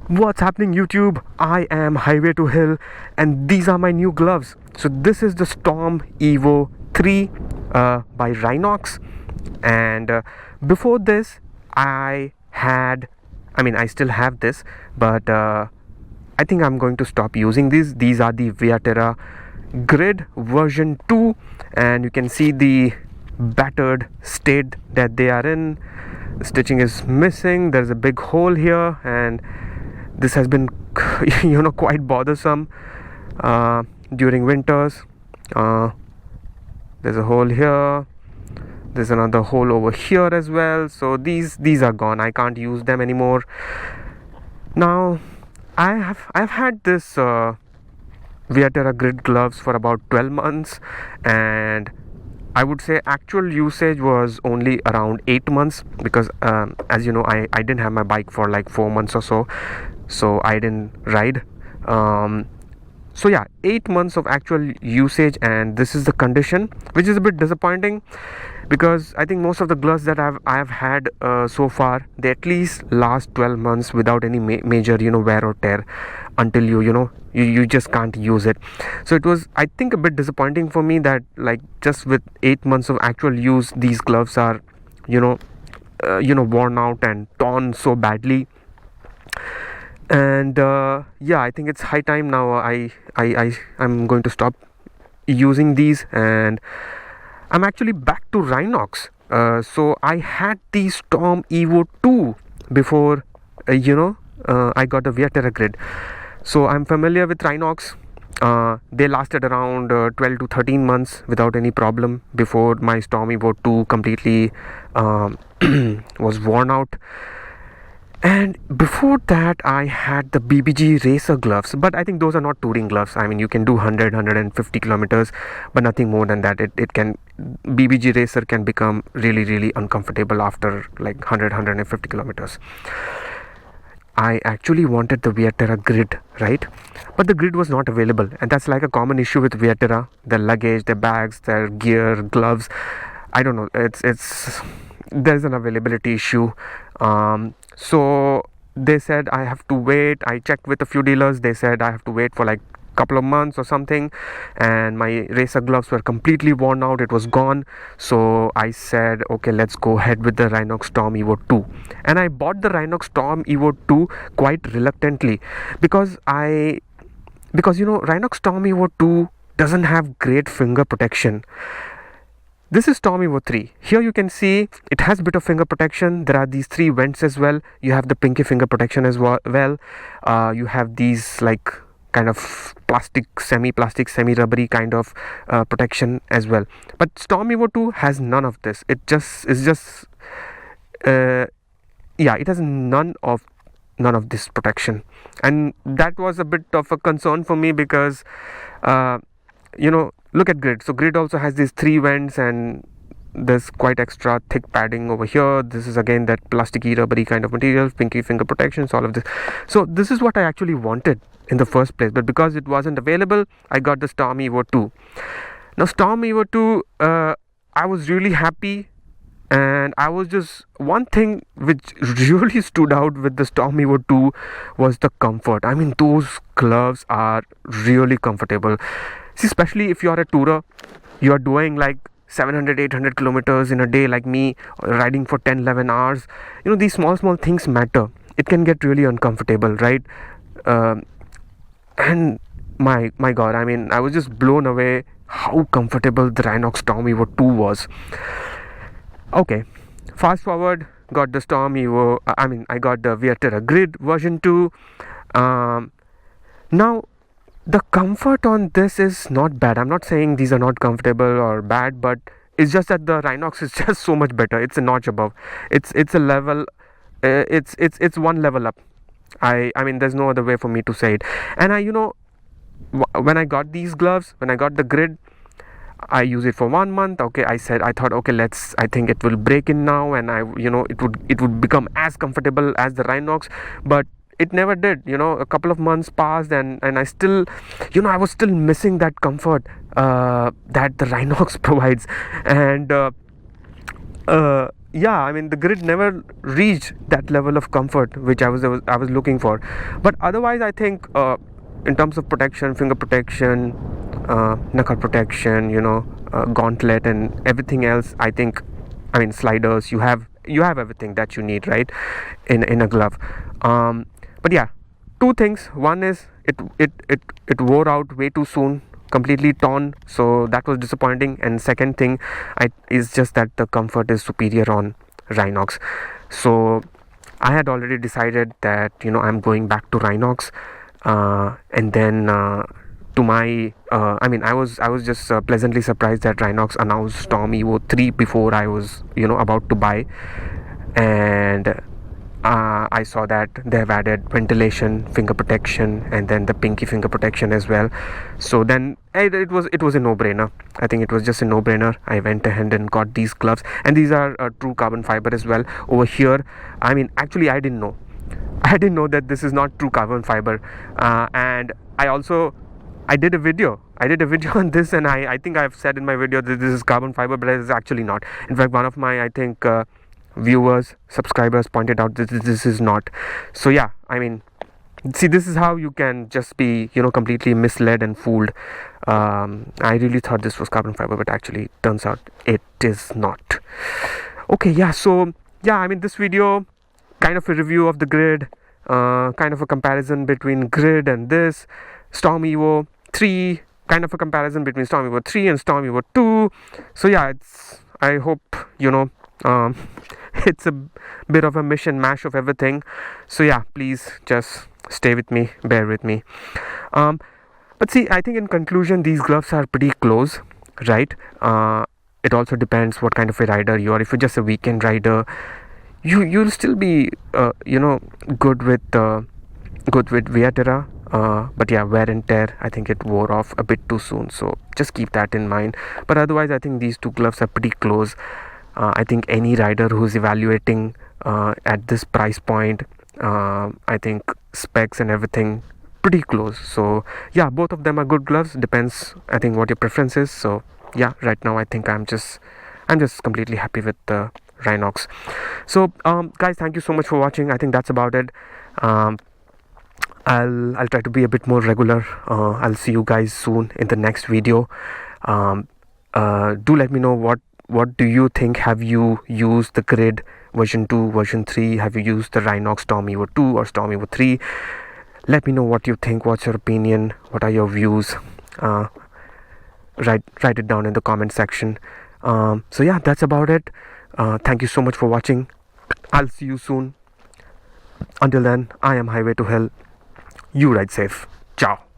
What's happening, YouTube? I am Highway to Hill, and these are my new gloves. So this is the Storm Evo 3 by Rynox, and before this I still have this, but I think I'm going to stop using these are the Viaterra Grid version 2, and you can see the battered state that they are in. The stitching is missing, there's a big hole here, and this has been quite bothersome during winters. There's a hole here, there's another hole over here as well, so these are gone. I can't use them anymore. Now I've had this Viaterra Grid gloves for about 12 months, and I would say actual usage was only around 8 months, because as you know, I didn't have my bike for like 4 months or so I didn't ride. So yeah, 8 months of actual usage, and this is the condition, which is a bit disappointing, because I think most of the gloves that I've had so far, they at least last 12 months without any major wear or tear, until you just can't use it. So it was, I think, a bit disappointing for me that like just with 8 months of actual use, these gloves are worn out and torn so badly. And yeah, I think it's high time now. I'm going to stop using these, and I'm actually back to Rynox. So I had the Storm Evo 2 before I got the Viaterra Grid. So I'm familiar with Rynox. They lasted around 12 to 13 months without any problem before my Storm Evo 2 completely was worn out. And before that I had the BBG racer gloves, but I think those are not touring gloves. I mean, you can do 150 kilometers, but nothing more than that. BBG racer can become really uncomfortable after like 150 kilometers. I actually wanted the Viaterra Grid, right? But the Grid was not available, and that's like a common issue with Viaterra. Their luggage, their bags, their gear, gloves, I don't know, there's an availability issue. So they said I have to wait. I checked with a few dealers. They said I have to wait for like a couple of months or something, and my racer gloves were completely worn out. It was gone. So I said, okay, let's go ahead with the Rynox Storm Evo 2. And I bought the Rynox Storm Evo 2 quite reluctantly, because Rynox Storm Evo 2 doesn't have great finger protection. This is Storm Evo 3. Here you can see it has a bit of finger protection. There are these 3 vents as well. You have the pinky finger protection as well. You have these like kind of semi-plastic, semi-rubbery kind of protection as well. But Storm Evo 2 has none of this. It has none of this protection, and that was a bit of a concern for me, because look at Grid. So Grid also has these 3 vents, and there's quite extra thick padding over here. This is again that plasticky rubbery kind of material, pinky finger protections, all of this. So this is what I actually wanted in the first place, but because it wasn't available, I got the Storm Evo 2. Now Storm Evo 2, I was really happy, and I was just, one thing which really stood out with the Storm Evo 2 was the comfort. I mean, those gloves are really comfortable. See, especially if you are a tourer, you are doing like 700-800 kilometers in a day like me, riding for 10-11 hours. These small things matter. It can get really uncomfortable, right? And my god, I mean, I was just blown away how comfortable the Rynox Storm Evo 2 was. Okay, fast forward, got the Storm Evo, I got the Viaterra Grid version 2. Now the comfort on this is not bad. I'm not saying these are not comfortable or bad, but it's just that the Rynox is just so much better. It's a notch above. It's a level. It's one level up. I mean, there's no other way for me to say it. And when I got these gloves, when I got the Grid, I use it for 1 month. Okay, I thought, okay, I think it will break in now, and it would become as comfortable as the Rynox, but it never did. A couple of months passed, and I still, I was still missing that comfort that the Rynox provides. And yeah, I mean the Grid never reached that level of comfort which I was looking for. But otherwise, I think in terms of protection, finger protection, knuckle protection, gauntlet and everything else, I think, I mean sliders, you have everything that you need, right, in a glove. But yeah, two things. One is it wore out way too soon, completely torn, so that was disappointing. And second thing is just that the comfort is superior on Rynox. So I had already decided that I'm going back to Rynox, and then to my I mean I was just pleasantly surprised that Rynox announced Storm Evo 3 before I was about to buy. And I saw that they have added ventilation, finger protection, and then the pinky finger protection as well. So then it was a no-brainer. I think it was just a no-brainer. I went ahead and got these gloves, and these are true carbon fiber as well. Over here, I mean, actually, I didn't know that this is not true carbon fiber, and I did a video on this, and I think I've said in my video that this is carbon fiber, but it is actually not. In fact, one of my, I think, viewers, subscribers pointed out that this is not. So yeah, I mean, see, this is how you can just be completely misled and fooled. I really thought this was carbon fiber, but actually turns out it is not. Okay, yeah, so yeah, I mean, this video, kind of a review of the Grid, kind of a comparison between Grid and this Storm Evo 3, kind of a comparison between Storm Evo 3 and Storm Evo 2. So yeah, I hope it's a bit of a mash of everything. So yeah, please just stay with me, bear with me. But see, I think in conclusion, these gloves are pretty close, right? It also depends what kind of a rider you are. If you're just a weekend rider, you'll still be good with Viaterra. But yeah, wear and tear, I think it wore off a bit too soon, so just keep that in mind. But otherwise, I think these two gloves are pretty close. I think any rider who's evaluating at this price point, I think specs and everything pretty close. So yeah, both of them are good gloves. Depends, I think, what your preference is. So yeah, right now I think I'm just completely happy with the Rynox. So guys, thank you so much for watching. I think that's about it. I'll try to be a bit more regular. I'll see you guys soon in the next video. Do let me know what do you think. Have you used the Grid version 2, version 3? Have you used the Rynox Storm Evo 2 or Storm Evo 3? Let me know what you think. What's your opinion? What are your views? Write it down in the comment section. So yeah, that's about it. Thank you so much for watching. I'll see you soon. Until then, I am Highway to Hell. You ride safe. Ciao.